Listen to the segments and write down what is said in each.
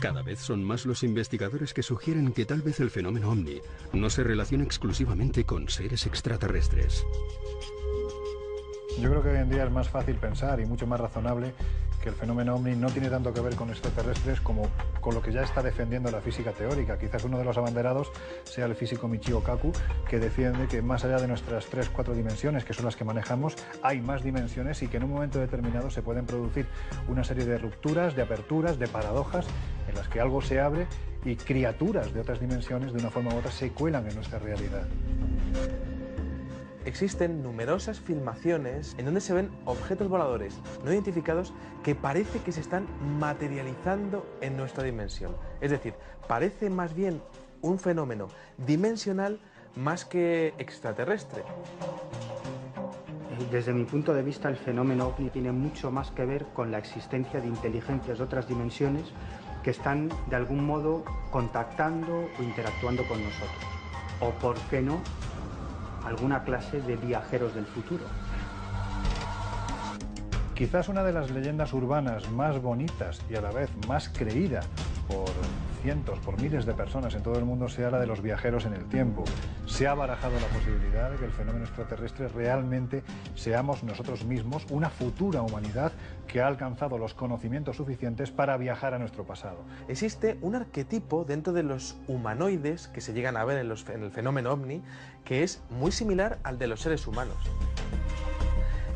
Cada vez son más los investigadores que sugieren que tal vez el fenómeno OVNI no se relaciona exclusivamente con seres extraterrestres. Yo creo que hoy en día es más fácil pensar y mucho más razonable que el fenómeno OVNI no tiene tanto que ver con extraterrestres como con lo que ya está defendiendo la física teórica. Quizás uno de los abanderados sea el físico Michio Kaku, que defiende que más allá de nuestras 3-4 dimensiones, que son las que manejamos, hay más dimensiones y que en un momento determinado se pueden producir una serie de rupturas, de aperturas, de paradojas en las que algo se abre y criaturas de otras dimensiones de una forma u otra se cuelan en nuestra realidad. Existen numerosas filmaciones en donde se ven objetos voladores no identificados que parece que se están materializando en nuestra dimensión. Es decir, parece más bien un fenómeno dimensional más que extraterrestre. Desde mi punto de vista, el fenómeno OVNI tiene mucho más que ver con la existencia de inteligencias de otras dimensiones que están de algún modo contactando o interactuando con nosotros. O, ¿por qué no?, alguna clase de viajeros del futuro. Quizás una de las leyendas urbanas más bonitas y a la vez más creída por cientos, por miles de personas en todo el mundo sea la de los viajeros en el tiempo. Se ha barajado la posibilidad de que el fenómeno extraterrestre realmente seamos nosotros mismos, una futura humanidad que ha alcanzado los conocimientos suficientes para viajar a nuestro pasado. Existe un arquetipo dentro de los humanoides que se llegan a ver en el fenómeno OVNI que es muy similar al de los seres humanos.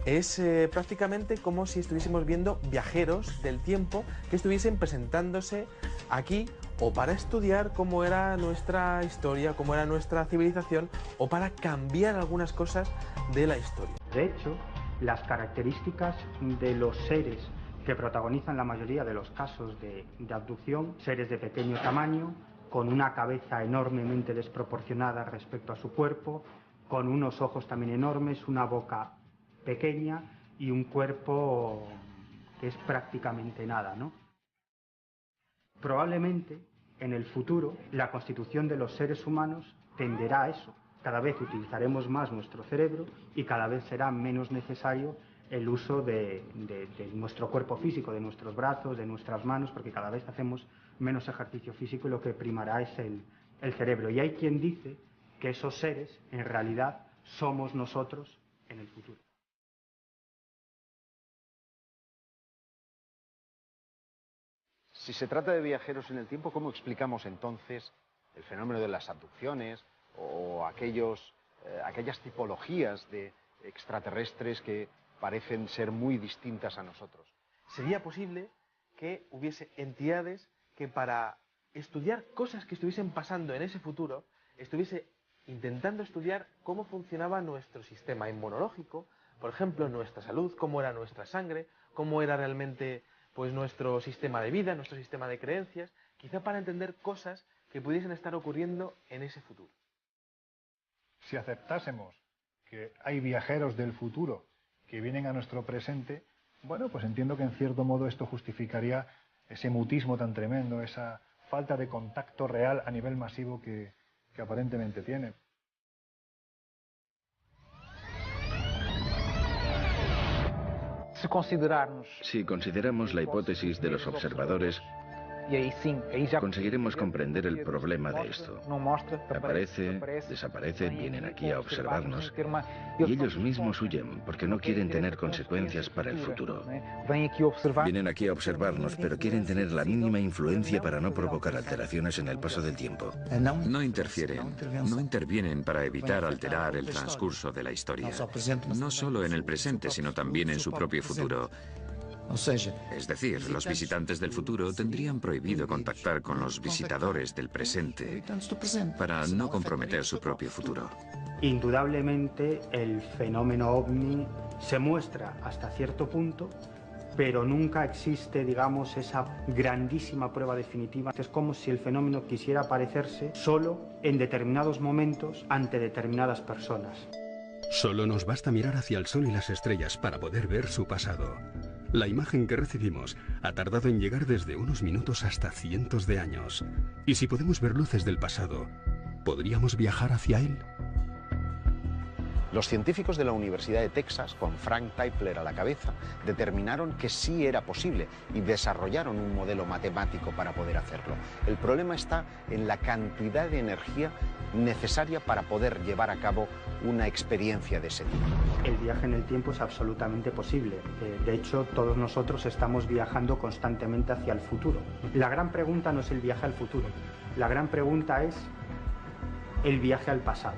Es prácticamente como si estuviésemos viendo viajeros del tiempo que estuviesen presentándose aquí o para estudiar cómo era nuestra historia, cómo era nuestra civilización o para cambiar algunas cosas de la historia. De hecho, las características de los seres que protagonizan la mayoría de los casos de abducción, seres de pequeño tamaño, con una cabeza enormemente desproporcionada respecto a su cuerpo, con unos ojos también enormes, una boca pequeña y un cuerpo que es prácticamente nada, ¿no? Probablemente en el futuro la constitución de los seres humanos tenderá a eso. Cada vez utilizaremos más nuestro cerebro y cada vez será menos necesario el uso de nuestro cuerpo físico, de nuestros brazos, de nuestras manos, porque cada vez hacemos menos ejercicio físico y lo que primará es el cerebro. Y hay quien dice que esos seres en realidad somos nosotros en el futuro. Si se trata de viajeros en el tiempo, ¿cómo explicamos entonces el fenómeno de las abducciones o aquellas tipologías de extraterrestres que parecen ser muy distintas a nosotros? Sería posible que hubiese entidades que para estudiar cosas que estuviesen pasando en ese futuro, estuviese intentando estudiar cómo funcionaba nuestro sistema inmunológico, por ejemplo, nuestra salud, cómo era nuestra sangre, cómo era realmente pues nuestro sistema de vida, nuestro sistema de creencias, quizá para entender cosas que pudiesen estar ocurriendo en ese futuro. Si aceptásemos que hay viajeros del futuro que vienen a nuestro presente, bueno, pues entiendo que en cierto modo esto justificaría ese mutismo tan tremendo, esa falta de contacto real a nivel masivo que aparentemente tiene. Si consideramos la hipótesis de los observadores, conseguiremos comprender el problema de esto. Aparece, desaparece, vienen aquí a observarnos y ellos mismos huyen porque no quieren tener consecuencias para el futuro. Vienen aquí a observarnos, pero quieren tener la mínima influencia para no provocar alteraciones en el paso del tiempo. No interfieren, no intervienen para evitar alterar el transcurso de la historia. No solo en el presente, sino también en su propio futuro. Es decir, los visitantes del futuro tendrían prohibido contactar con los visitadores del presente para no comprometer su propio futuro. Indudablemente el fenómeno OVNI se muestra hasta cierto punto, pero nunca existe, digamos, esa grandísima prueba definitiva. Es como si el fenómeno quisiera aparecerse solo en determinados momentos ante determinadas personas. Solo nos basta mirar hacia el sol y las estrellas para poder ver su pasado. La imagen que recibimos ha tardado en llegar desde unos minutos hasta cientos de años. Y si podemos ver luces del pasado, ¿podríamos viajar hacia él? Los científicos de la Universidad de Texas, con Frank Tipler a la cabeza, determinaron que sí era posible y desarrollaron un modelo matemático para poder hacerlo. El problema está en la cantidad de energía necesaria para poder llevar a cabo una experiencia de ese tipo. El viaje en el tiempo es absolutamente posible. De hecho, todos nosotros estamos viajando constantemente hacia el futuro. La gran pregunta no es el viaje al futuro. La gran pregunta es el viaje al pasado.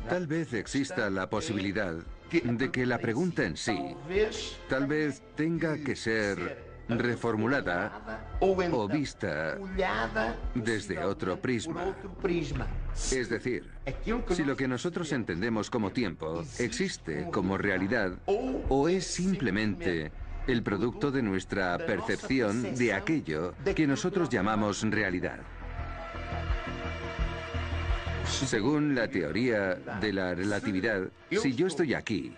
Tal vez exista la posibilidad de que la pregunta en sí tal vez tenga que ser reformulada o vista desde otro prisma. Es decir, si lo que nosotros entendemos como tiempo existe como realidad o es simplemente el producto de nuestra percepción de aquello que nosotros llamamos realidad. Según la teoría de la relatividad, si yo estoy aquí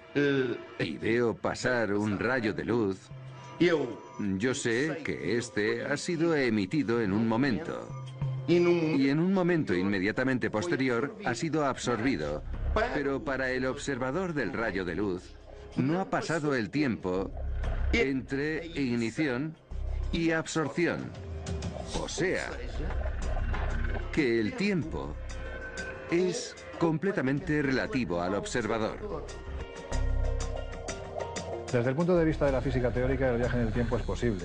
y veo pasar un rayo de luz, yo sé que este ha sido emitido en un momento y en un momento inmediatamente posterior ha sido absorbido. Pero para el observador del rayo de luz no ha pasado el tiempo entre ignición y absorción. O sea, que el tiempo es completamente relativo al observador. Desde el punto de vista de la física teórica, el viaje en el tiempo es posible.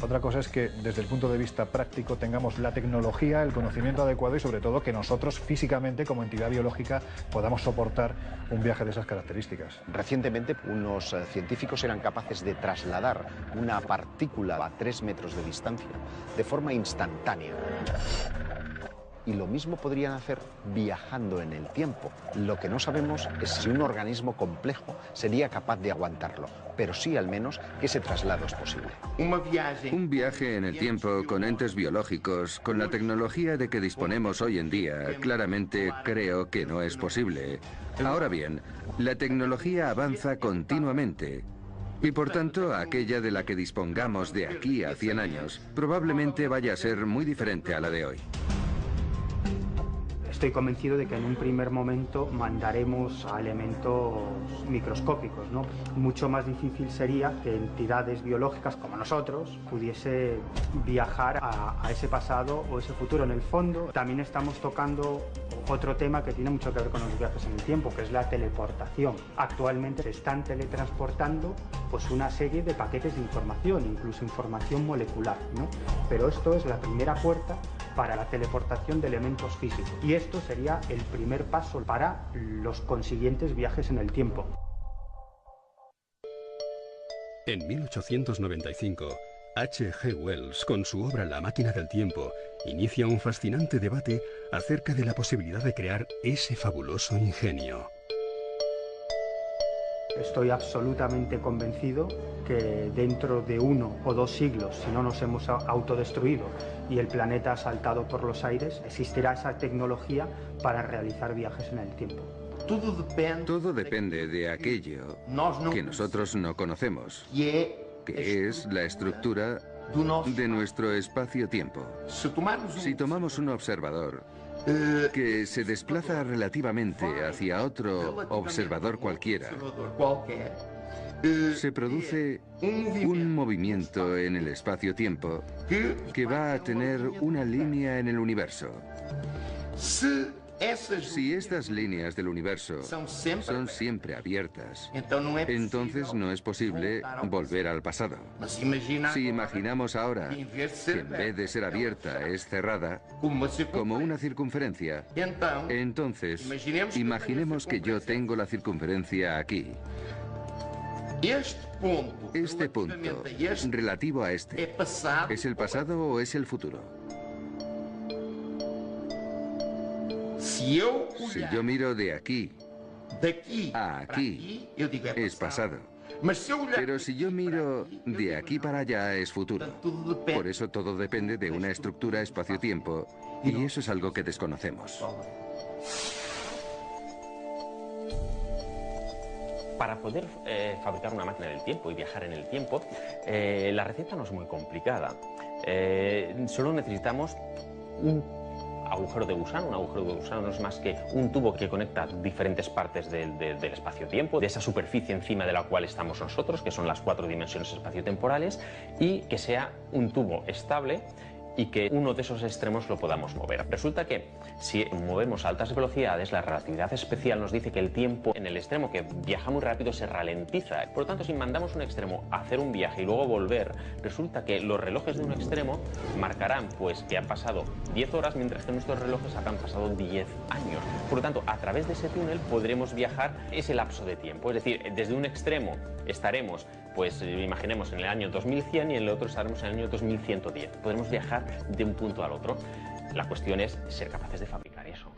Otra cosa es que, desde el punto de vista práctico, tengamos la tecnología, el conocimiento adecuado y, sobre todo, que nosotros físicamente, como entidad biológica, podamos soportar un viaje de esas características. Recientemente, unos científicos eran capaces de trasladar una partícula a 3 metros de distancia de forma instantánea. Y lo mismo podrían hacer viajando en el tiempo. Lo que no sabemos es si un organismo complejo sería capaz de aguantarlo, pero sí al menos que ese traslado es posible. Un viaje en el tiempo con entes biológicos, con la tecnología de que disponemos hoy en día, claramente creo que no es posible. Ahora bien, la tecnología avanza continuamente. Y por tanto, aquella de la que dispongamos de aquí a 100 años, probablemente vaya a ser muy diferente a la de hoy. Estoy convencido de que en un primer momento mandaremos a elementos microscópicos, ¿no? Mucho más difícil sería que entidades biológicas como nosotros pudiese viajar a ese pasado o ese futuro. En el fondo, también estamos tocando otro tema que tiene mucho que ver con los viajes en el tiempo, que es la teleportación. Actualmente se están teletransportando pues una serie de paquetes de información, incluso información molecular, ¿no? Pero esto es la primera puerta para la teleportación de elementos físicos. Y esto sería el primer paso para los consiguientes viajes en el tiempo. En 1895, H.G. Wells, con su obra La máquina del tiempo, inicia un fascinante debate acerca de la posibilidad de crear ese fabuloso ingenio. Estoy absolutamente convencido que dentro de 1 o 2 siglos, si no nos hemos autodestruido y el planeta ha saltado por los aires, existirá esa tecnología para realizar viajes en el tiempo. Todo depende de aquello que nosotros no conocemos, que es la estructura de nuestro espacio-tiempo. Si tomamos un observador que se desplaza relativamente hacia otro observador cualquiera, se produce un movimiento en el espacio-tiempo que va a tener una línea en el universo. Si estas líneas del universo son siempre abiertas, entonces no es posible volver al pasado. Si imaginamos ahora que en vez de ser abierta es cerrada, como una circunferencia, entonces imaginemos que yo tengo la circunferencia aquí. Este punto, relativo a este, ¿es el pasado o es el futuro? Si yo miro de aquí a aquí, es pasado. Pero si yo miro de aquí para allá, es futuro. Por eso todo depende de una estructura espacio-tiempo, y eso es algo que desconocemos. Para poder fabricar una máquina del tiempo y viajar en el tiempo, la receta no es muy complicada. Solo necesitamos un agujero de gusano. Un agujero de gusano no es más que un tubo que conecta diferentes partes del espacio-tiempo, de esa superficie encima de la cual estamos nosotros, que son las 4 dimensiones espaciotemporales, y que sea un tubo estable y que uno de esos extremos lo podamos mover. Resulta que si movemos a altas velocidades, la relatividad especial nos dice que el tiempo en el extremo que viaja muy rápido se ralentiza. Por lo tanto, si mandamos un extremo a hacer un viaje y luego volver, resulta que los relojes de un extremo marcarán pues que han pasado 10 horas, mientras que nuestros relojes han pasado 10 años. Por lo tanto, a través de ese túnel podremos viajar ese lapso de tiempo. Es decir, desde un extremo estaremos, pues imaginemos, en el año 2100 y en el otro estaremos en el año 2110. Podremos viajar de un punto al otro. La cuestión es ser capaces de fabricar eso.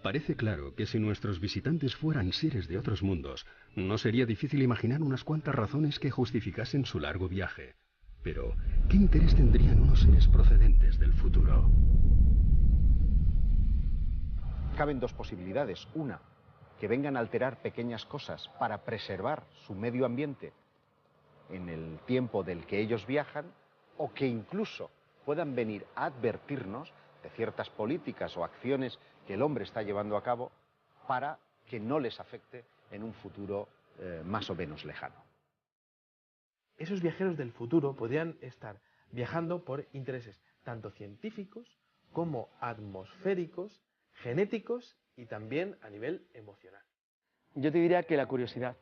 Parece claro que si nuestros visitantes fueran seres de otros mundos, no sería difícil imaginar unas cuantas razones que justificasen su largo viaje. Pero, ¿qué interés tendrían unos seres procedentes del futuro? Caben dos posibilidades. Una, que vengan a alterar pequeñas cosas para preservar su medio ambiente en el tiempo del que ellos viajan, o que incluso puedan venir a advertirnos de ciertas políticas o acciones que el hombre está llevando a cabo para que no les afecte en un futuro más o menos lejano. Esos viajeros del futuro podrían estar viajando por intereses tanto científicos como atmosféricos, genéticos y también a nivel emocional. Yo te diría que la curiosidad,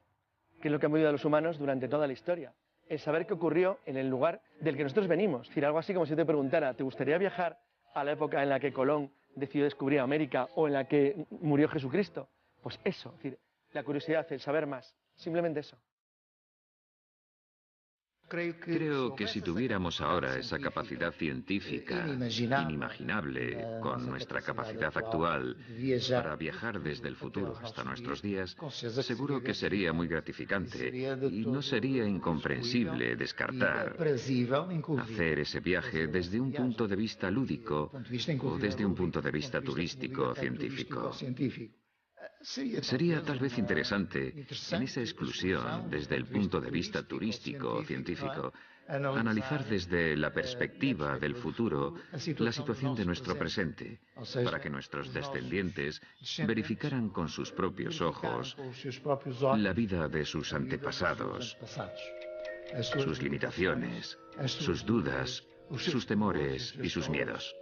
que es lo que ha movido a los humanos durante toda la historia. El saber qué ocurrió en el lugar del que nosotros venimos. Es decir, algo así como si yo te preguntara, ¿te gustaría viajar a la época en la que Colón decidió descubrir América o en la que murió Jesucristo? Pues eso, es decir, la curiosidad, el saber más, simplemente eso. Creo que si tuviéramos ahora esa capacidad científica inimaginable con nuestra capacidad actual para viajar desde el futuro hasta nuestros días, seguro que sería muy gratificante y no sería incomprensible descartar hacer ese viaje desde un punto de vista lúdico o desde un punto de vista turístico o científico. Sería tal vez interesante, en esa exclusión desde el punto de vista turístico o científico, analizar desde la perspectiva del futuro la situación de nuestro presente, para que nuestros descendientes verificaran con sus propios ojos la vida de sus antepasados, sus limitaciones, sus dudas, sus temores y sus miedos.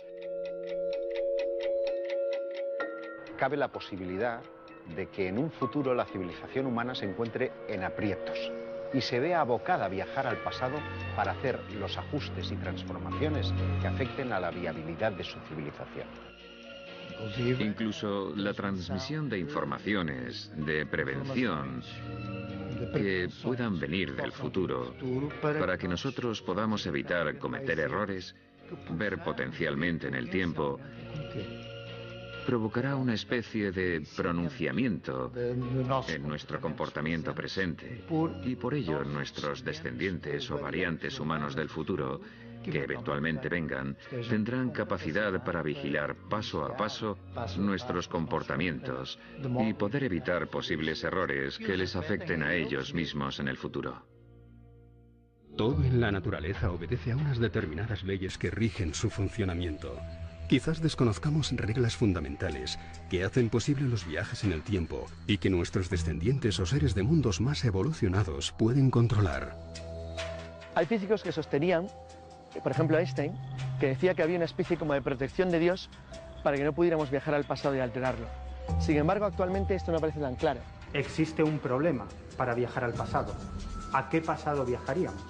Cabe la posibilidad de que en un futuro la civilización humana se encuentre en aprietos y se vea abocada a viajar al pasado para hacer los ajustes y transformaciones que afecten a la viabilidad de su civilización. Incluso la transmisión de informaciones de prevención que puedan venir del futuro para que nosotros podamos evitar cometer errores, ver potencialmente en el tiempo, provocará una especie de pronunciamiento en nuestro comportamiento presente y por ello nuestros descendientes o variantes humanos del futuro que eventualmente vengan tendrán capacidad para vigilar paso a paso nuestros comportamientos y poder evitar posibles errores que les afecten a ellos mismos en el futuro. Todo en la naturaleza obedece a unas determinadas leyes que rigen su funcionamiento. Quizás desconozcamos reglas fundamentales que hacen posible los viajes en el tiempo y que nuestros descendientes o seres de mundos más evolucionados pueden controlar. Hay físicos que sostenían, por ejemplo Einstein, que decía que había una especie como de protección de Dios para que no pudiéramos viajar al pasado y alterarlo. Sin embargo, actualmente esto no parece tan claro. Existe un problema para viajar al pasado. ¿A qué pasado viajaríamos?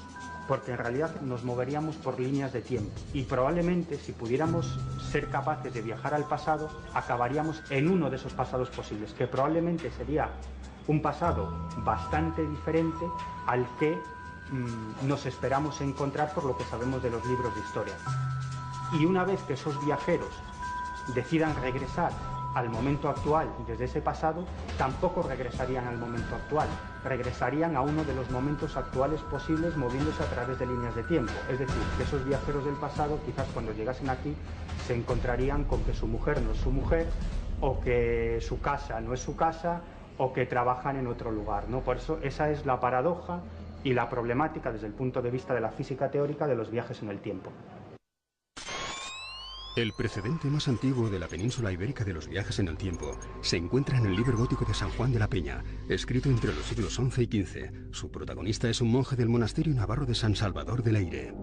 Porque en realidad nos moveríamos por líneas de tiempo y probablemente si pudiéramos ser capaces de viajar al pasado acabaríamos en uno de esos pasados posibles, que probablemente sería un pasado bastante diferente al que nos esperamos encontrar por lo que sabemos de los libros de historia. Y una vez que esos viajeros decidan regresar al momento actual desde ese pasado, tampoco regresarían al momento actual, regresarían a uno de los momentos actuales posibles moviéndose a través de líneas de tiempo. Es decir, que esos viajeros del pasado quizás cuando llegasen aquí se encontrarían con que su mujer no es su mujer, o que su casa no es su casa, o que trabajan en otro lugar, ¿no? Por eso esa es la paradoja y la problemática desde el punto de vista de la física teórica de los viajes en el tiempo. El precedente más antiguo de la península ibérica de los viajes en el tiempo se encuentra en el libro gótico de San Juan de la Peña, escrito entre los siglos XI y XV. Su protagonista es un monje del monasterio navarro de San Salvador de Leyre.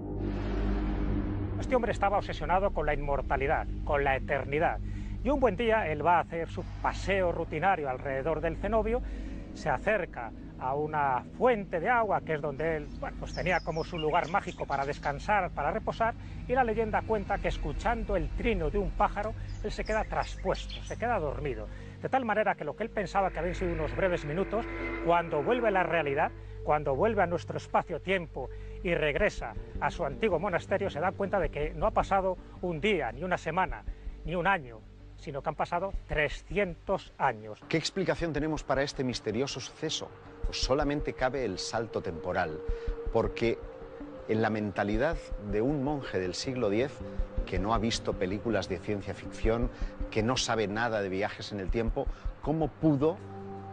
Este hombre estaba obsesionado con la inmortalidad, con la eternidad. Y un buen día él va a hacer su paseo rutinario alrededor del cenobio, se acerca a una fuente de agua, que es donde él pues tenía como su lugar mágico para descansar, para reposar, y la leyenda cuenta que escuchando el trino de un pájaro, él se queda traspuesto, se queda dormido. De tal manera que lo que él pensaba que habían sido unos breves minutos, cuando vuelve a la realidad, cuando vuelve a nuestro espacio-tiempo y regresa a su antiguo monasterio, se da cuenta de que no ha pasado un día, ni una semana, ni un año, sino que han pasado 300 años. ¿Qué explicación tenemos para este misterioso suceso? Pues solamente cabe el salto temporal, porque en la mentalidad de un monje del siglo X, que no ha visto películas de ciencia ficción, que no sabe nada de viajes en el tiempo, ¿cómo pudo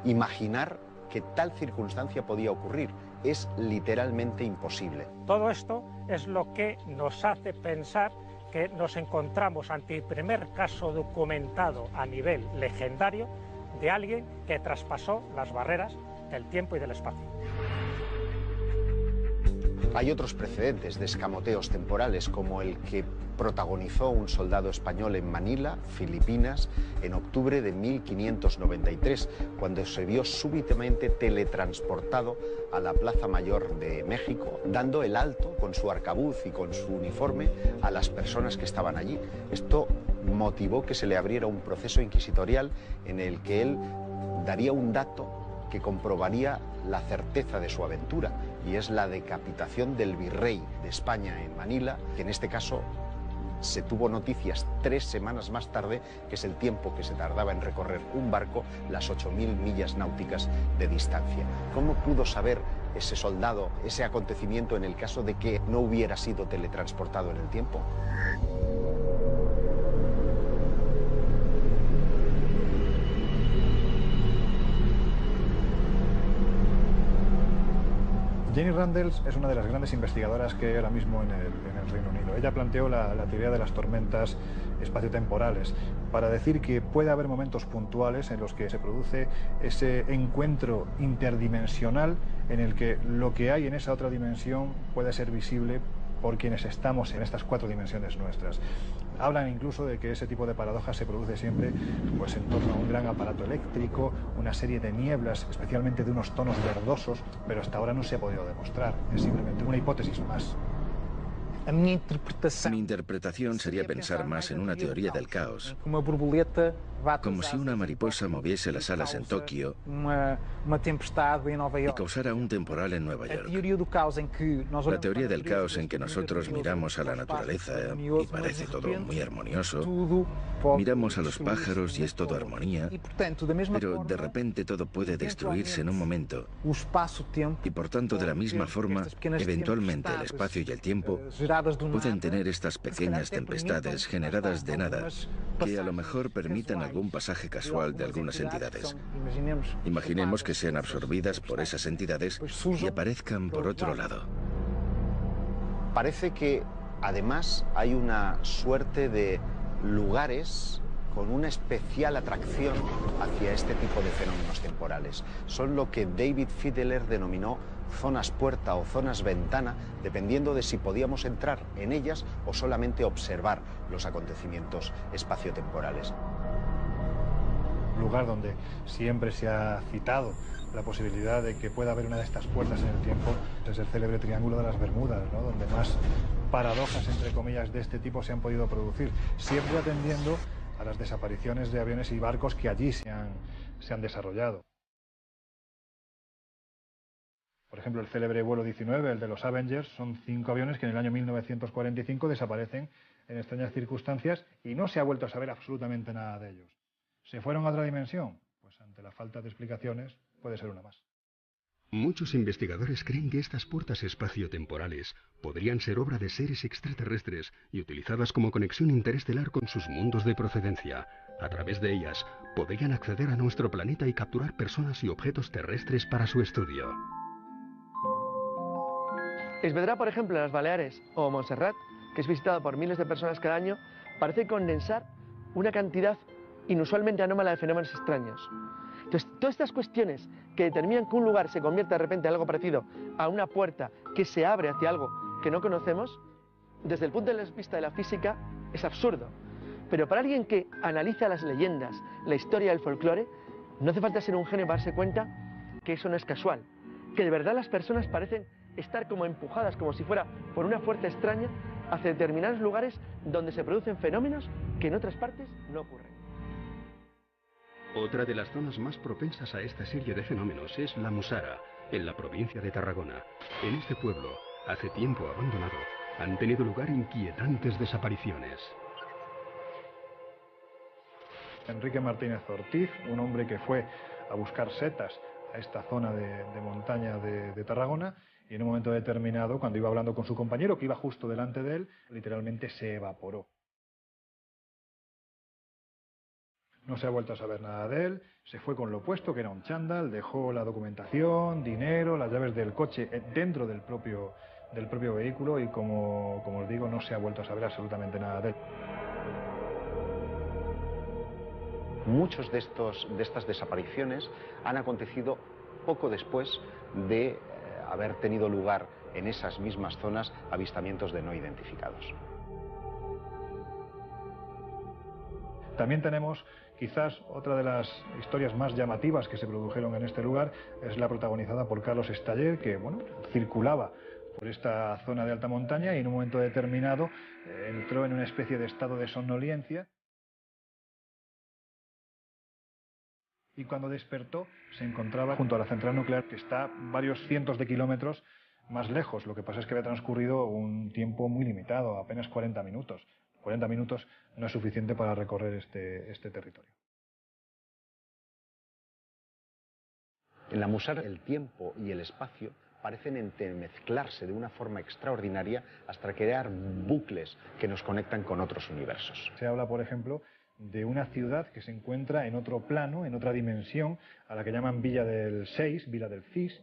imaginar que tal circunstancia podía ocurrir? Es literalmente imposible. Todo esto es lo que nos hace pensar que nos encontramos ante el primer caso documentado a nivel legendario de alguien que traspasó las barreras del tiempo y del espacio. Hay otros precedentes de escamoteos temporales, como el que protagonizó un soldado español en Manila, Filipinas, en octubre de 1593, cuando se vio súbitamente teletransportado a la Plaza Mayor de México, dando el alto con su arcabuz y con su uniforme a las personas que estaban allí. Esto motivó que se le abriera un proceso inquisitorial en el que él daría un dato que comprobaría la certeza de su aventura, y es la decapitación del virrey de España en Manila, que en este caso se tuvo noticias 3 semanas más tarde, que es el tiempo que se tardaba en recorrer un barco las 8.000 millas náuticas de distancia. ¿Cómo pudo saber ese soldado ese acontecimiento en el caso de que no hubiera sido teletransportado en el tiempo? Jenny Randles es una de las grandes investigadoras que hay ahora mismo en el Reino Unido. Ella planteó la teoría de las tormentas espaciotemporales para decir que puede haber momentos puntuales en los que se produce ese encuentro interdimensional en el que lo que hay en esa otra dimensión puede ser visible por quienes estamos en estas 4 dimensiones nuestras. Hablan incluso de que ese tipo de paradojas se produce siempre pues, en torno a un gran aparato eléctrico, una serie de nieblas, especialmente de unos tonos verdosos, pero hasta ahora no se ha podido demostrar. Es simplemente una hipótesis más. Mi interpretación sería pensar más en una teoría del caos, como si una mariposa moviese las alas en Tokio y causara un temporal en Nueva York. La teoría del caos en que nosotros miramos a la naturaleza y parece todo muy armonioso, miramos a los pájaros y es todo armonía, pero de repente todo puede destruirse en un momento y por tanto de la misma forma, eventualmente el espacio y el tiempo pueden tener estas pequeñas tempestades generadas de nada que a lo mejor permitan algún pasaje casual de algunas entidades. Imaginemos que sean absorbidas por esas entidades y aparezcan por otro lado. Parece que además hay una suerte de lugares con una especial atracción hacia este tipo de fenómenos temporales. Son lo que David Fiedler denominó zonas puerta o zonas ventana, dependiendo de si podíamos entrar en ellas o solamente observar los acontecimientos espaciotemporales. Lugar donde siempre se ha citado la posibilidad de que pueda haber una de estas puertas en el tiempo es el célebre Triángulo de las Bermudas, ¿no? Donde más paradojas, entre comillas, de este tipo se han podido producir, siempre atendiendo a las desapariciones de aviones y barcos que allí se han desarrollado. Por ejemplo, el célebre vuelo 19, el de los Avengers, son 5 aviones que en el año 1945 desaparecen en extrañas circunstancias y no se ha vuelto a saber absolutamente nada de ellos. ¿Se fueron a otra dimensión? Pues ante la falta de explicaciones puede ser una más. Muchos investigadores creen que estas puertas espaciotemporales podrían ser obra de seres extraterrestres y utilizadas como conexión interestelar con sus mundos de procedencia. A través de ellas, podrían acceder a nuestro planeta y capturar personas y objetos terrestres para su estudio. Esvedra, por ejemplo, en las Baleares o Montserrat, que es visitado por miles de personas cada año, parece condensar una cantidad inusualmente anómala de fenómenos extraños. Entonces, todas estas cuestiones que determinan que un lugar se convierta de repente en algo parecido a una puerta que se abre hacia algo que no conocemos, desde el punto de vista de la física, es absurdo. Pero para alguien que analiza las leyendas, la historia del folclore, no hace falta ser un genio para darse cuenta que eso no es casual. Que de verdad las personas parecen estar como empujadas, como si fuera por una fuerza extraña, hacia determinados lugares donde se producen fenómenos que en otras partes no ocurren. Otra de las zonas más propensas a esta serie de fenómenos es la Musara, en la provincia de Tarragona. En este pueblo, hace tiempo abandonado, han tenido lugar inquietantes desapariciones. Enrique Martínez Ortiz, un hombre que fue a buscar setas a esta zona de montaña de Tarragona, y en un momento determinado, cuando iba hablando con su compañero, que iba justo delante de él, literalmente se evaporó. No se ha vuelto a saber nada de él, se fue con lo opuesto, que era un chándal, dejó la documentación, dinero, las llaves del coche dentro del propio vehículo y como os digo, no se ha vuelto a saber absolutamente nada de él. Muchos de estas desapariciones han acontecido poco después de haber tenido lugar en esas mismas zonas avistamientos de no identificados. También tenemos quizás otra de las historias más llamativas que se produjeron en este lugar, es la protagonizada por Carlos Estaller, que bueno, circulaba por esta zona de alta montaña y en un momento determinado entró en una especie de estado de somnolencia. Y cuando despertó se encontraba junto a la central nuclear, que está varios cientos de kilómetros más lejos. Lo que pasa es que había transcurrido un tiempo muy limitado, apenas 40 minutos. 40 minutos no es suficiente para recorrer este territorio. En la Musara, el tiempo y el espacio parecen entremezclarse de una forma extraordinaria hasta crear bucles que nos conectan con otros universos. Se habla, por ejemplo, de una ciudad que se encuentra en otro plano, en otra dimensión, a la que llaman Villa del Seis, Villa del Cis.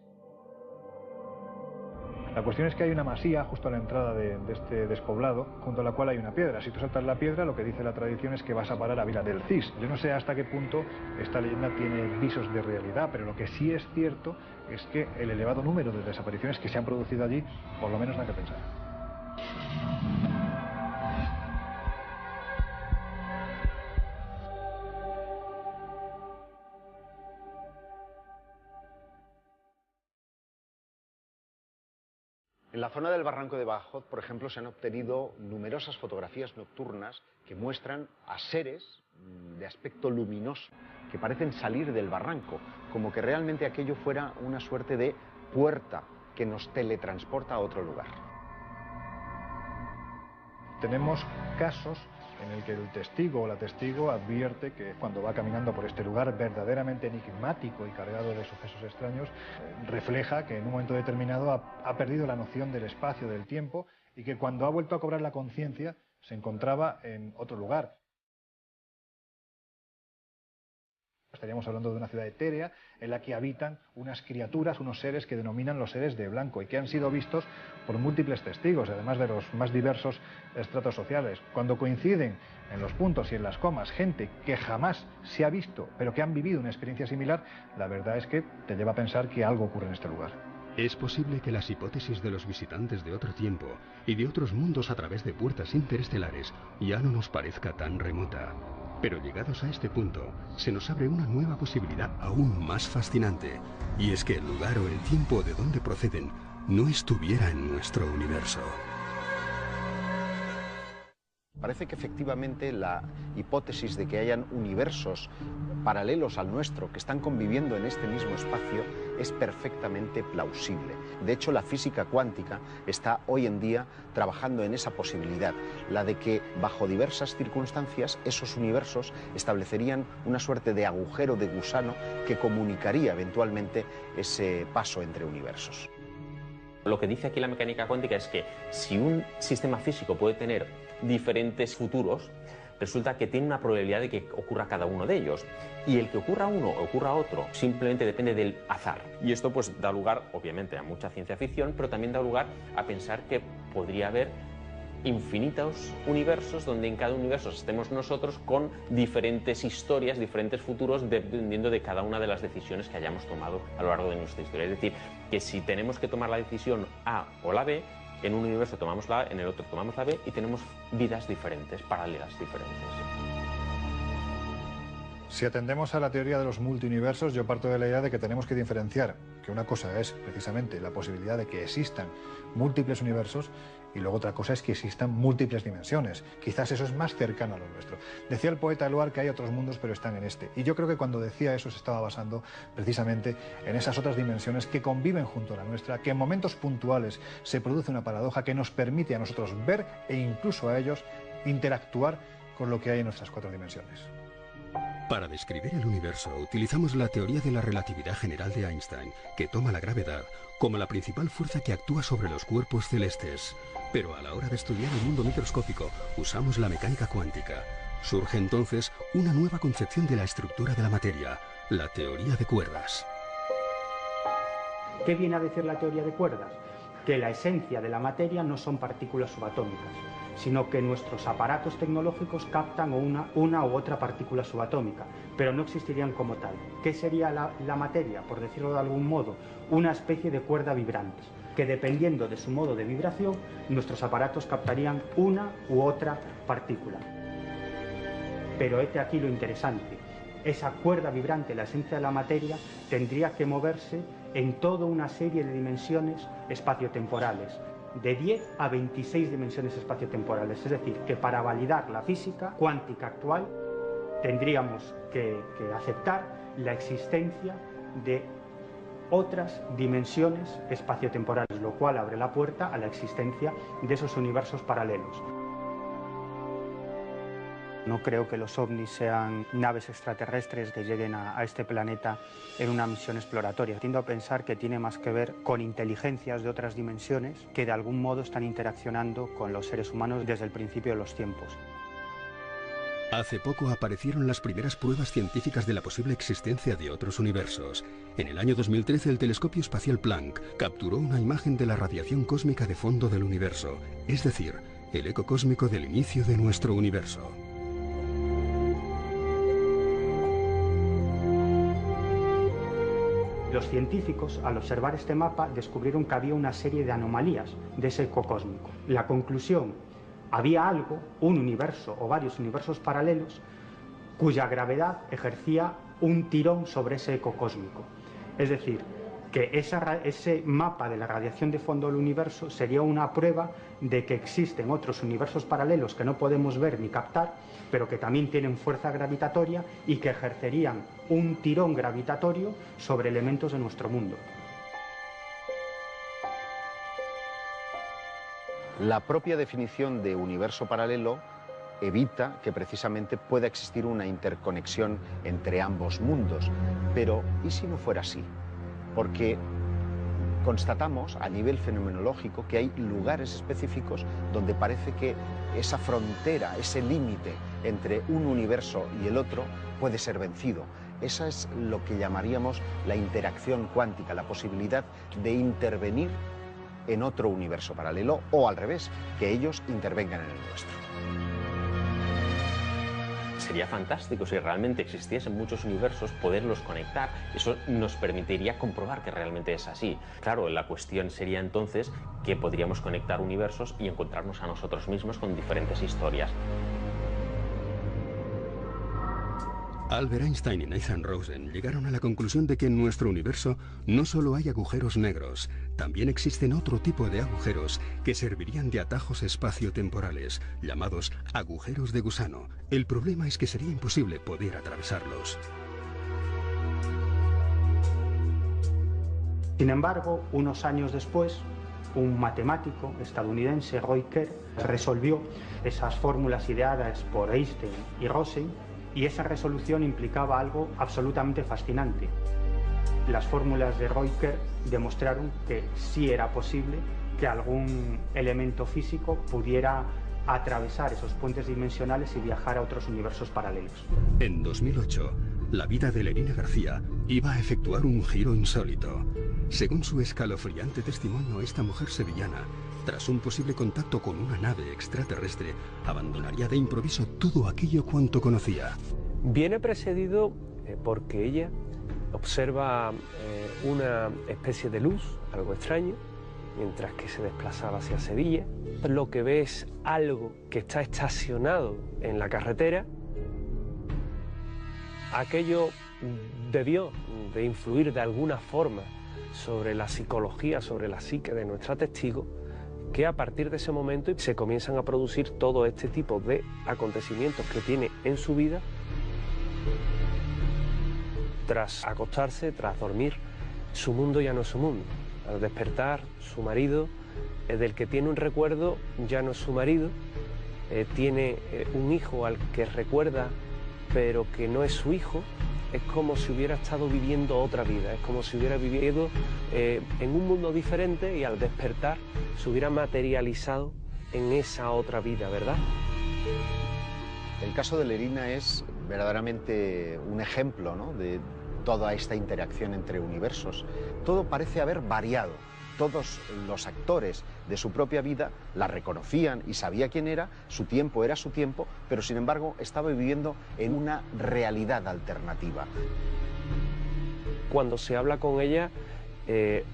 La cuestión es que hay una masía justo a la entrada de este despoblado, junto a la cual hay una piedra. Si tú saltas la piedra, lo que dice la tradición es que vas a parar a Villa del Cis. Yo no sé hasta qué punto esta leyenda tiene visos de realidad, pero lo que sí es cierto es que el elevado número de desapariciones que se han producido allí, por lo menos da que pensar. En la zona del barranco de Badajoz, por ejemplo, se han obtenido numerosas fotografías nocturnas que muestran a seres de aspecto luminoso que parecen salir del barranco, como que realmente aquello fuera una suerte de puerta que nos teletransporta a otro lugar. Tenemos casos en el que el testigo o la testigo advierte que cuando va caminando por este lugar verdaderamente enigmático y cargado de sucesos extraños, refleja que en un momento determinado ha perdido la noción del espacio, del tiempo, y que cuando ha vuelto a cobrar la conciencia se encontraba en otro lugar. Estaríamos hablando de una ciudad etérea en la que habitan unas criaturas, unos seres que denominan los seres de blanco y que han sido vistos por múltiples testigos, además de los más diversos estratos sociales. Cuando coinciden en los puntos y en las comas gente que jamás se ha visto, pero que han vivido una experiencia similar, la verdad es que te lleva a pensar que algo ocurre en este lugar. Es posible que las hipótesis de los visitantes de otro tiempo y de otros mundos a través de puertas interestelares ya no nos parezca tan remota. Pero llegados a este punto, se nos abre una nueva posibilidad aún más fascinante, y es que el lugar o el tiempo de donde proceden no estuviera en nuestro universo. Parece que efectivamente la hipótesis de que hayan universos paralelos al nuestro que están conviviendo en este mismo espacio es perfectamente plausible. De hecho, la física cuántica está hoy en día trabajando en esa posibilidad, la de que bajo diversas circunstancias esos universos establecerían una suerte de agujero de gusano que comunicaría eventualmente ese paso entre universos. Lo que dice aquí la mecánica cuántica es que si un sistema físico puede tener diferentes futuros, resulta que tiene una probabilidad de que ocurra cada uno de ellos. Y el que ocurra uno o ocurra otro simplemente depende del azar. Y esto pues da lugar, obviamente, a mucha ciencia ficción, pero también da lugar a pensar que podría haber infinitos universos donde en cada universo estemos nosotros con diferentes historias, diferentes futuros, dependiendo de cada una de las decisiones que hayamos tomado a lo largo de nuestra historia. Es decir, que si tenemos que tomar la decisión A o la B, en un universo tomamos la A, en el otro tomamos la B y tenemos vidas diferentes, paralelas diferentes. Si atendemos a la teoría de los multiuniversos, yo parto de la idea de que tenemos que diferenciar que una cosa es precisamente la posibilidad de que existan múltiples universos y luego otra cosa es que existan múltiples dimensiones. Quizás eso es más cercano a lo nuestro. Decía el poeta Eluard que hay otros mundos pero están en este. Y yo creo que cuando decía eso se estaba basando precisamente en esas otras dimensiones que conviven junto a la nuestra, que en momentos puntuales se produce una paradoja que nos permite a nosotros ver e incluso a ellos interactuar con lo que hay en nuestras cuatro dimensiones. Para describir el universo utilizamos la teoría de la relatividad general de Einstein, que toma la gravedad como la principal fuerza que actúa sobre los cuerpos celestes. Pero a la hora de estudiar el mundo microscópico usamos la mecánica cuántica. Surge entonces una nueva concepción de la estructura de la materia, la teoría de cuerdas. ¿Qué viene a decir la teoría de cuerdas? Que la esencia de la materia no son partículas subatómicas, sino que nuestros aparatos tecnológicos captan una u otra partícula subatómica, pero no existirían como tal. ¿Qué sería la materia? Por decirlo de algún modo, una especie de cuerda vibrante, que dependiendo de su modo de vibración, nuestros aparatos captarían una u otra partícula. Pero hete aquí lo interesante. Esa cuerda vibrante, la esencia de la materia, tendría que moverse en toda una serie de dimensiones espaciotemporales, de 10 a 26 dimensiones espaciotemporales. Es decir, que para validar la física cuántica actual tendríamos que aceptar la existencia de otras dimensiones espaciotemporales, lo cual abre la puerta a la existencia de esos universos paralelos. No creo que los ovnis sean naves extraterrestres que lleguen a este planeta en una misión exploratoria. Tiendo a pensar que tiene más que ver con inteligencias de otras dimensiones que de algún modo están interaccionando con los seres humanos desde el principio de los tiempos. Hace poco aparecieron las primeras pruebas científicas de la posible existencia de otros universos. En el año 2013 el telescopio espacial Planck capturó una imagen de la radiación cósmica de fondo del universo, es decir, el eco cósmico del inicio de nuestro universo. Los científicos, al observar este mapa, descubrieron que había una serie de anomalías de ese eco cósmico. La conclusión: había algo, un universo o varios universos paralelos, cuya gravedad ejercía un tirón sobre ese eco cósmico. Es decir, que ese mapa de la radiación de fondo del universo sería una prueba de que existen otros universos paralelos que no podemos ver ni captar, pero que también tienen fuerza gravitatoria y que ejercerían un tirón gravitatorio sobre elementos de nuestro mundo. La propia definición de universo paralelo evita que precisamente pueda existir una interconexión entre ambos mundos. Pero, ¿y si no fuera así? Porque constatamos a nivel fenomenológico que hay lugares específicos donde parece que esa frontera, ese límite entre un universo y el otro puede ser vencido. Esa es lo que llamaríamos la interacción cuántica, la posibilidad de intervenir en otro universo paralelo o al revés, que ellos intervengan en el nuestro. Sería fantástico si realmente existiesen muchos universos, poderlos conectar. Eso nos permitiría comprobar que realmente es así. Claro, la cuestión sería entonces que podríamos conectar universos y encontrarnos a nosotros mismos con diferentes historias. Albert Einstein y Nathan Rosen llegaron a la conclusión de que en nuestro universo no solo hay agujeros negros, también existen otro tipo de agujeros que servirían de atajos espaciotemporales, llamados agujeros de gusano. El problema es que sería imposible poder atravesarlos. Sin embargo, unos años después, un matemático estadounidense, Roy Kerr, resolvió esas fórmulas ideadas por Einstein y Rosen, y esa resolución implicaba algo absolutamente fascinante. Las fórmulas de Roy Kerr demostraron que sí era posible que algún elemento físico pudiera atravesar esos puentes dimensionales y viajar a otros universos paralelos. En 2008, la vida de Lerina García iba a efectuar un giro insólito. Según su escalofriante testimonio, esta mujer sevillana, tras un posible contacto con una nave extraterrestre, abandonaría de improviso todo aquello cuanto conocía. Viene precedido porque ella observa una especie de luz, algo extraño, mientras que se desplazaba hacia Sevilla. Lo que ve es algo que está estacionado en la carretera. Aquello debió de influir de alguna forma sobre la psicología, sobre la psique de nuestra testigo, que a partir de ese momento se comienzan a producir todo este tipo de acontecimientos que tiene en su vida. Tras acostarse, tras dormir, su mundo ya no es su mundo. Al despertar, su marido, del que tiene un recuerdo, ya no es su marido. Tiene un hijo al que recuerda, pero que no es su hijo. Es como si hubiera estado viviendo otra vida, es como si hubiera vivido en un mundo diferente y al despertar se hubiera materializado en esa otra vida, ¿verdad? El caso de Lerina es verdaderamente un ejemplo, ¿no?, de toda esta interacción entre universos. Todo parece haber variado. Todos los actores de su propia vida la reconocían y sabía quién era, su tiempo era su tiempo, pero sin embargo estaba viviendo en una realidad alternativa. Cuando se habla con ella,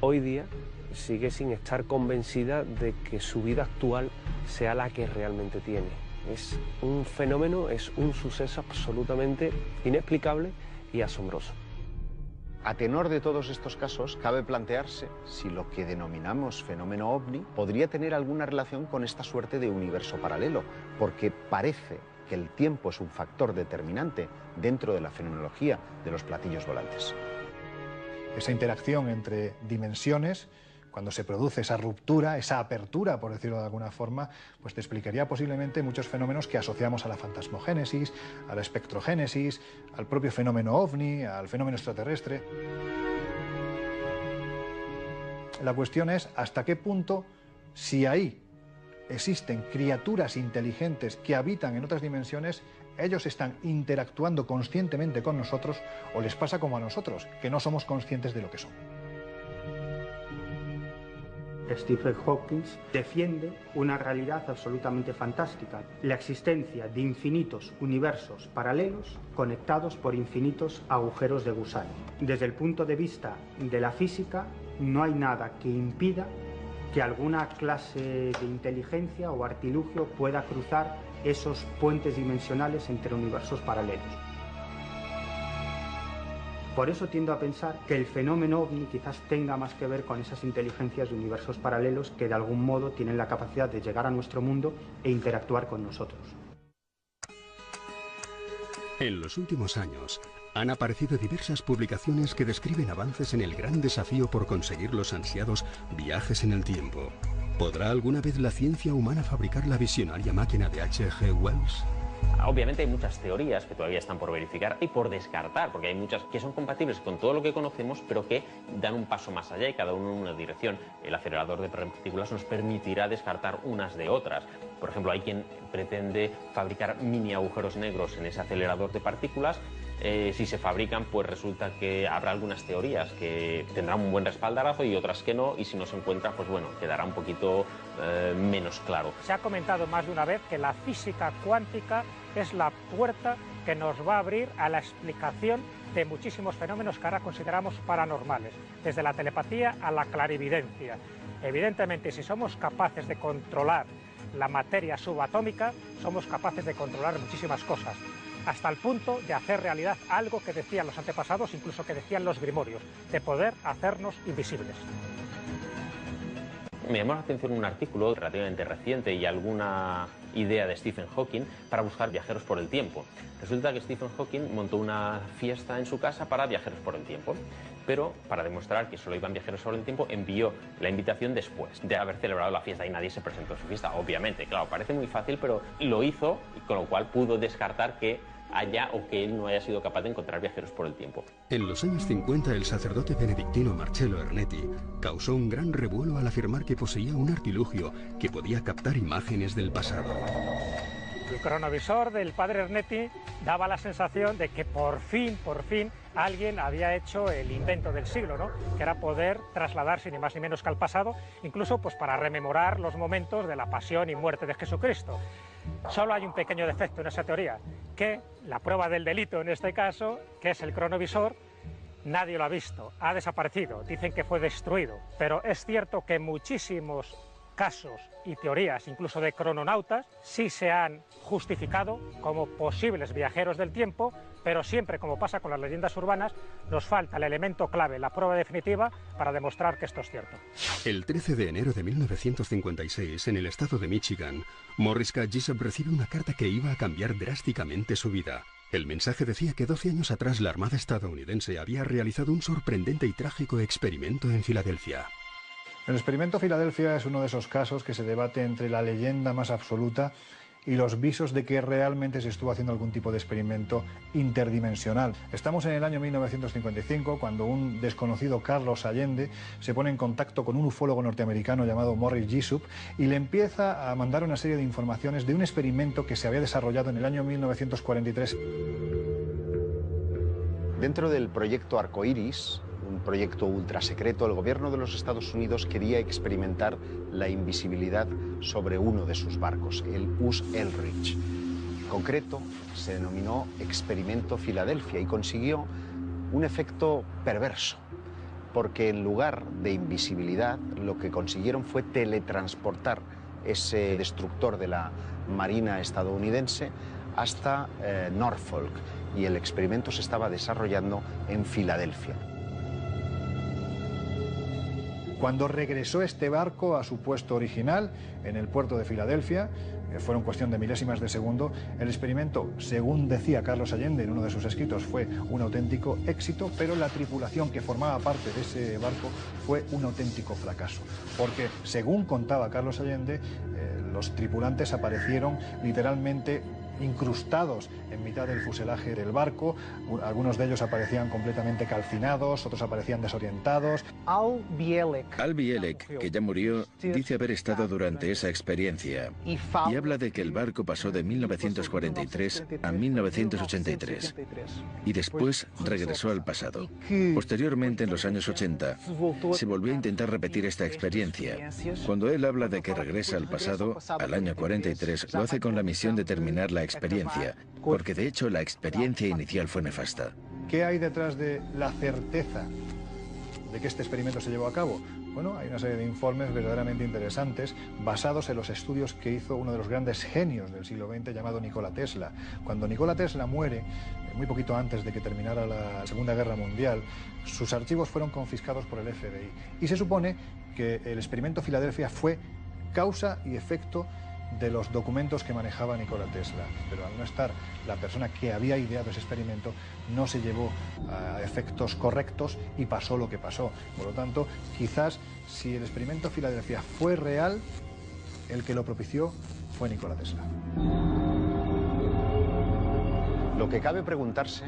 hoy día sigue sin estar convencida de que su vida actual sea la que realmente tiene. Es un fenómeno, es un suceso absolutamente inexplicable y asombroso. A tenor de todos estos casos, cabe plantearse si lo que denominamos fenómeno ovni podría tener alguna relación con esta suerte de universo paralelo, porque parece que el tiempo es un factor determinante dentro de la fenomenología de los platillos volantes. Esa interacción entre dimensiones, cuando se produce esa ruptura, esa apertura, por decirlo de alguna forma, pues te explicaría posiblemente muchos fenómenos que asociamos a la fantasmogénesis, a la espectrogénesis, al propio fenómeno ovni, al fenómeno extraterrestre. La cuestión es hasta qué punto, si ahí existen criaturas inteligentes que habitan en otras dimensiones, ellos están interactuando conscientemente con nosotros o les pasa como a nosotros, que no somos conscientes de lo que son. Stephen Hawking defiende una realidad absolutamente fantástica, la existencia de infinitos universos paralelos conectados por infinitos agujeros de gusano. Desde el punto de vista de la física, no hay nada que impida que alguna clase de inteligencia o artilugio pueda cruzar esos puentes dimensionales entre universos paralelos. Por eso tiendo a pensar que el fenómeno ovni quizás tenga más que ver con esas inteligencias de universos paralelos que de algún modo tienen la capacidad de llegar a nuestro mundo e interactuar con nosotros. En los últimos años han aparecido diversas publicaciones que describen avances en el gran desafío por conseguir los ansiados viajes en el tiempo. ¿Podrá alguna vez la ciencia humana fabricar la visionaria máquina de H.G. Wells? Obviamente hay muchas teorías que todavía están por verificar y por descartar, porque hay muchas que son compatibles con todo lo que conocemos, pero que dan un paso más allá y cada uno en una dirección. El acelerador de partículas nos permitirá descartar unas de otras. Por ejemplo, hay quien pretende fabricar mini agujeros negros en ese acelerador de partículas. Si se fabrican, pues resulta que habrá algunas teorías que tendrán un buen respaldarazo y otras que no, y si no se encuentra, pues bueno, quedará un poquito menos claro. Se ha comentado más de una vez que la física cuántica es la puerta que nos va a abrir a la explicación de muchísimos fenómenos que ahora consideramos paranormales, desde la telepatía a la clarividencia. Evidentemente, si somos capaces de controlar la materia subatómica, somos capaces de controlar muchísimas cosas, hasta el punto de hacer realidad algo que decían los antepasados, incluso que decían los grimorios, de poder hacernos invisibles. Me llamó la atención un artículo relativamente reciente y alguna idea de Stephen Hawking para buscar viajeros por el tiempo. Resulta que Stephen Hawking montó una fiesta en su casa para viajeros por el tiempo, pero para demostrar que solo iban viajeros por el tiempo envió la invitación después de haber celebrado la fiesta y nadie se presentó a su fiesta. Obviamente, claro, parece muy fácil, pero lo hizo, con lo cual pudo descartar que haya o que él no haya sido capaz de encontrar viajeros por el tiempo. En los años 50, el sacerdote benedictino Marcello Ernetti causó un gran revuelo al afirmar que poseía un artilugio que podía captar imágenes del pasado. El cronovisor del padre Ernetti daba la sensación de que por fin, alguien había hecho el invento del siglo, ¿no? Que era poder trasladarse ni más ni menos que al pasado, incluso pues para rememorar los momentos de la pasión y muerte de Jesucristo. Solo hay un pequeño defecto en esa teoría, que la prueba del delito en este caso, que es el cronovisor, nadie lo ha visto, ha desaparecido, dicen que fue destruido, pero es cierto que muchísimos casos y teorías, incluso de crononautas, sí se han justificado como posibles viajeros del tiempo, pero siempre, como pasa con las leyendas urbanas, nos falta el elemento clave, la prueba definitiva, para demostrar que esto es cierto. El 13 de enero de 1956, en el estado de Michigan, Morris K. Jessup recibe una carta que iba a cambiar drásticamente su vida. El mensaje decía que 12 años atrás la Armada estadounidense había realizado un sorprendente y trágico experimento en Filadelfia. El experimento Filadelfia es uno de esos casos que se debate entre la leyenda más absoluta y los visos de que realmente se estuvo haciendo algún tipo de experimento interdimensional. Estamos en el año 1955, cuando un desconocido Carlos Allende se pone en contacto con un ufólogo norteamericano llamado Morris Jessup y le empieza a mandar una serie de informaciones de un experimento que se había desarrollado en el año 1943. Dentro del proyecto Arcoiris, un proyecto ultrasecreto, el gobierno de los Estados Unidos quería experimentar la invisibilidad sobre uno de sus barcos, el US Eldridge. En concreto, se denominó Experimento Filadelfia y consiguió un efecto perverso, porque en lugar de invisibilidad, lo que consiguieron fue teletransportar ese destructor de la Marina estadounidense hasta Norfolk, y el experimento se estaba desarrollando en Filadelfia. Cuando regresó este barco a su puesto original, en el puerto de Filadelfia, fueron cuestión de milésimas de segundo, el experimento, según decía Carlos Allende en uno de sus escritos, fue un auténtico éxito, pero la tripulación que formaba parte de ese barco fue un auténtico fracaso. Porque, según contaba Carlos Allende, los tripulantes aparecieron literalmente incrustados en mitad del fuselaje del barco. Algunos de ellos aparecían completamente calcinados, otros aparecían desorientados. Al Bielek, que ya murió, dice haber estado durante esa experiencia y habla de que el barco pasó de 1943 a 1983 y después regresó al pasado. Posteriormente, en los años 80, se volvió a intentar repetir esta experiencia. Cuando él habla de que regresa al pasado, al año 43, lo hace con la misión de terminar la experiencia, porque de hecho la experiencia inicial fue nefasta. ¿Qué hay detrás de la certeza de que este experimento se llevó a cabo? Bueno, hay una serie de informes verdaderamente interesantes basados en los estudios que hizo uno de los grandes genios del siglo XX llamado Nikola Tesla. Cuando Nikola Tesla muere, muy poquito antes de que terminara la Segunda Guerra Mundial, sus archivos fueron confiscados por el FBI y se supone que el experimento Filadelfia fue causa y efecto de los documentos que manejaba Nikola Tesla, pero al no estar la persona que había ideado ese experimento, no se llevó a efectos correctos y pasó lo que pasó. Por lo tanto, quizás si el experimento Filadelfia fue real, el que lo propició fue Nikola Tesla. Lo que cabe preguntarse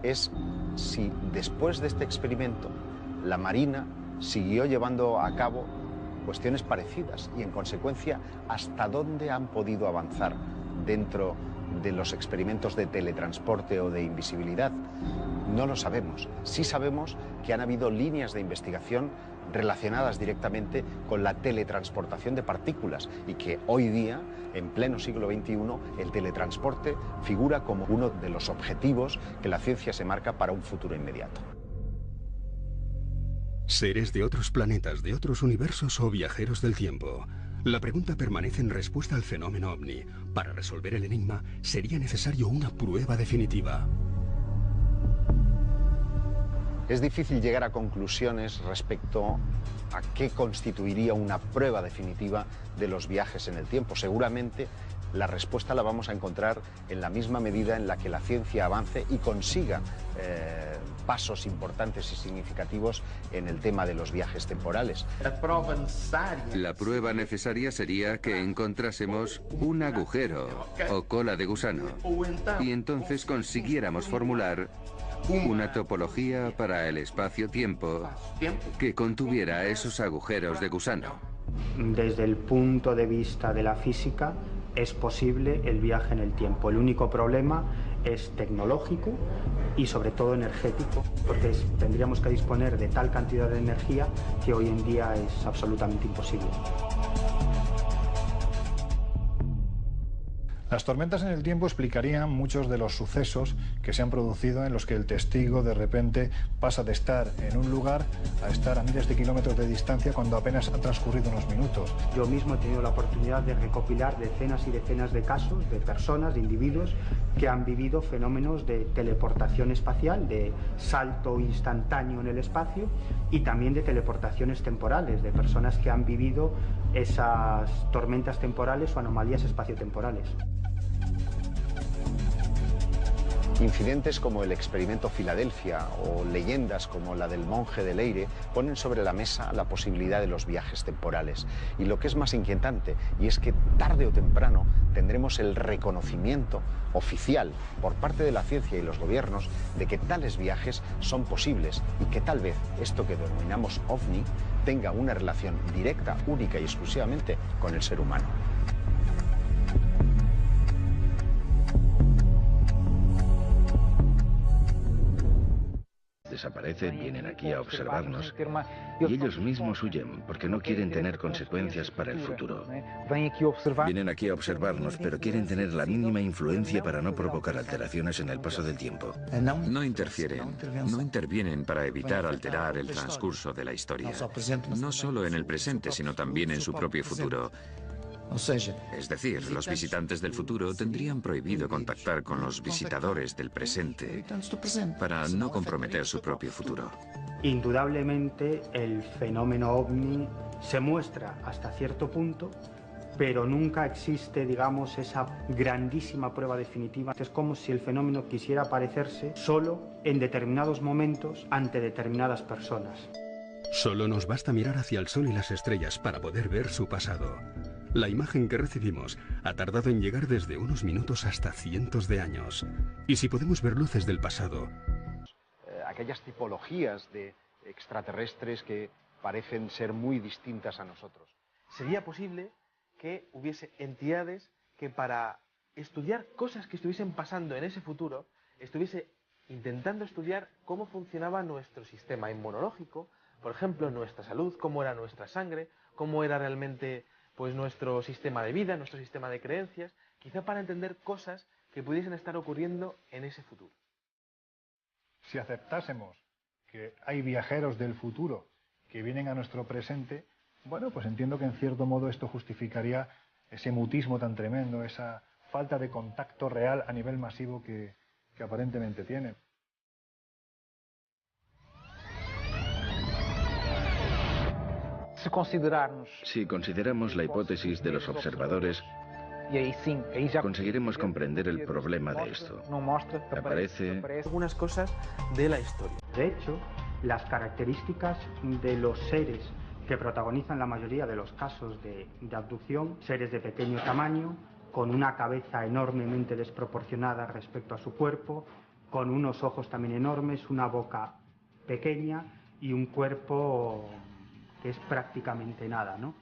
es si después de este experimento la Marina siguió llevando a cabo cuestiones parecidas y, en consecuencia, hasta dónde han podido avanzar dentro de los experimentos de teletransporte o de invisibilidad. No lo sabemos. Sí sabemos que han habido líneas de investigación relacionadas directamente con la teletransportación de partículas y que hoy día, en pleno siglo XXI, el teletransporte figura como uno de los objetivos que la ciencia se marca para un futuro inmediato. Seres de otros planetas, de otros universos o viajeros del tiempo. La pregunta permanece en respuesta al fenómeno ovni. Para resolver el enigma sería necesario una prueba definitiva. Es difícil llegar a conclusiones respecto a qué constituiría una prueba definitiva de los viajes en el tiempo. Seguramente la respuesta la vamos a encontrar en la misma medida en la que la ciencia avance y consiga pasos importantes y significativos en el tema de los viajes temporales. La prueba necesaria sería que encontrásemos un agujero o cola de gusano y entonces consiguiéramos formular una topología para el espacio-tiempo que contuviera esos agujeros de gusano. Desde el punto de vista de la física, es posible el viaje en el tiempo. El único problema es tecnológico y sobre todo energético, porque tendríamos que disponer de tal cantidad de energía que hoy en día es absolutamente imposible. Las tormentas en el tiempo explicarían muchos de los sucesos que se han producido en los que el testigo de repente pasa de estar en un lugar a estar a miles de kilómetros de distancia cuando apenas han transcurrido unos minutos. Yo mismo he tenido la oportunidad de recopilar decenas y decenas de casos de personas, de individuos que han vivido fenómenos de teleportación espacial, de salto instantáneo en el espacio y también de teleportaciones temporales, de personas que han vivido esas tormentas temporales o anomalías espaciotemporales. Incidentes como el experimento Filadelfia o leyendas como la del monje de Leyre ponen sobre la mesa la posibilidad de los viajes temporales. Y lo que es más inquietante, y es que tarde o temprano tendremos el reconocimiento oficial por parte de la ciencia y los gobiernos de que tales viajes son posibles y que tal vez esto que denominamos OVNI tenga una relación directa, única y exclusivamente con el ser humano. Desaparecen, vienen aquí a observarnos y ellos mismos huyen porque no quieren tener consecuencias para el futuro. Vienen aquí a observarnos, pero quieren tener la mínima influencia para no provocar alteraciones en el paso del tiempo. No interfieren, no intervienen para evitar alterar el transcurso de la historia. No solo en el presente, sino también en su propio futuro. Es decir, los visitantes del futuro tendrían prohibido contactar con los visitadores del presente para no comprometer su propio futuro. Indudablemente el fenómeno OVNI se muestra hasta cierto punto, pero nunca existe, digamos, esa grandísima prueba definitiva. Es como si el fenómeno quisiera aparecerse solo en determinados momentos ante determinadas personas. Solo nos basta mirar hacia el sol y las estrellas para poder ver su pasado. La imagen que recibimos ha tardado en llegar desde unos minutos hasta cientos de años. Y si podemos ver luces del pasado, aquellas tipologías de extraterrestres que parecen ser muy distintas a nosotros. Sería posible que hubiese entidades que para estudiar cosas que estuviesen pasando en ese futuro, estuviese intentando estudiar cómo funcionaba nuestro sistema inmunológico, por ejemplo, nuestra salud, cómo era nuestra sangre, cómo era realmente pues nuestro sistema de vida, nuestro sistema de creencias, quizá para entender cosas que pudiesen estar ocurriendo en ese futuro. Si aceptásemos que hay viajeros del futuro que vienen a nuestro presente, bueno, pues entiendo que en cierto modo esto justificaría ese mutismo tan tremendo, esa falta de contacto real a nivel masivo que aparentemente tiene. Si consideramos la hipótesis de los observadores, conseguiremos comprender el problema de esto. Aparece algunas cosas de la historia. De hecho, las características de los seres que protagonizan la mayoría de los casos de abducción, seres de pequeño tamaño, con una cabeza enormemente desproporcionada respecto a su cuerpo, con unos ojos también enormes, una boca pequeña y un cuerpo que es prácticamente nada, ¿no?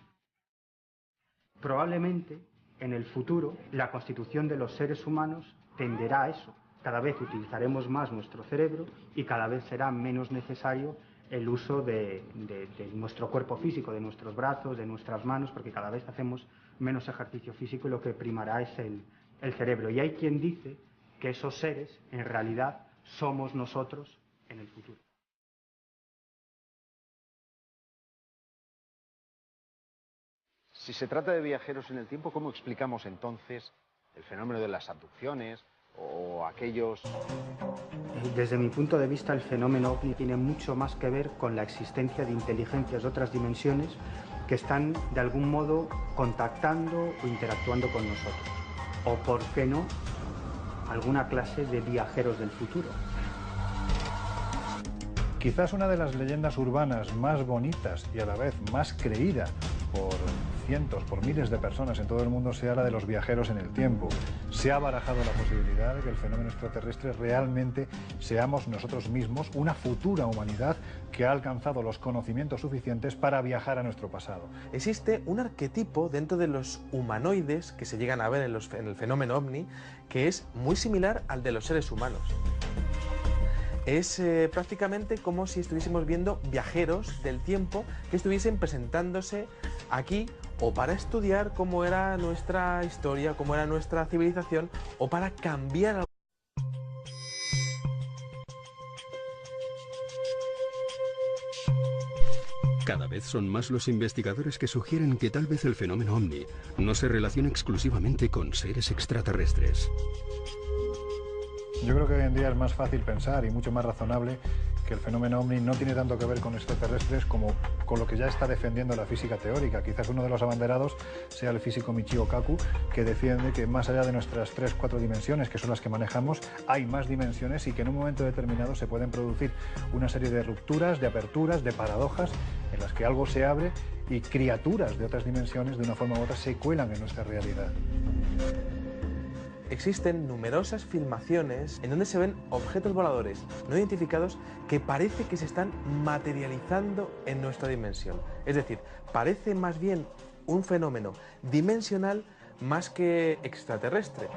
Probablemente, en el futuro, la constitución de los seres humanos tenderá a eso. Cada vez utilizaremos más nuestro cerebro y cada vez será menos necesario el uso de nuestro cuerpo físico, de nuestros brazos, de nuestras manos, porque cada vez hacemos menos ejercicio físico y lo que primará es el cerebro. Y hay quien dice que esos seres, en realidad, somos nosotros en el futuro. Si se trata de viajeros en el tiempo, ¿cómo explicamos entonces el fenómeno de las abducciones o aquellos...? Desde mi punto de vista, el fenómeno OVNI tiene mucho más que ver con la existencia de inteligencias de otras dimensiones que están, de algún modo, contactando o interactuando con nosotros. O, ¿por qué no?, alguna clase de viajeros del futuro. Quizás una de las leyendas urbanas más bonitas y a la vez más creída por cientos, por miles de personas en todo el mundo se habla de los viajeros en el tiempo. Se ha barajado la posibilidad de que el fenómeno extraterrestre realmente seamos nosotros mismos, una futura humanidad que ha alcanzado los conocimientos suficientes para viajar a nuestro pasado. Existe un arquetipo dentro de los humanoides que se llegan a ver en el fenómeno ovni que es muy similar al de los seres humanos. Es prácticamente como si estuviésemos viendo viajeros del tiempo que estuviesen presentándose aquí o para estudiar cómo era nuestra historia, cómo era nuestra civilización o para cambiar. Cada vez son más los investigadores que sugieren que tal vez el fenómeno ovni no se relaciona exclusivamente con seres extraterrestres. Yo creo que hoy en día es más fácil pensar y mucho más razonable que el fenómeno ovni no tiene tanto que ver con extraterrestres como con lo que ya está defendiendo la física teórica. Quizás uno de los abanderados sea el físico Michio Kaku, que defiende que más allá de nuestras 3-4 dimensiones, que son las que manejamos, hay más dimensiones y que en un momento determinado se pueden producir una serie de rupturas, de aperturas, de paradojas, en las que algo se abre y criaturas de otras dimensiones, de una forma u otra, se cuelan en nuestra realidad. Existen numerosas filmaciones en donde se ven objetos voladores no identificados que parece que se están materializando en nuestra dimensión. Es decir, parece más bien un fenómeno dimensional más que extraterrestre.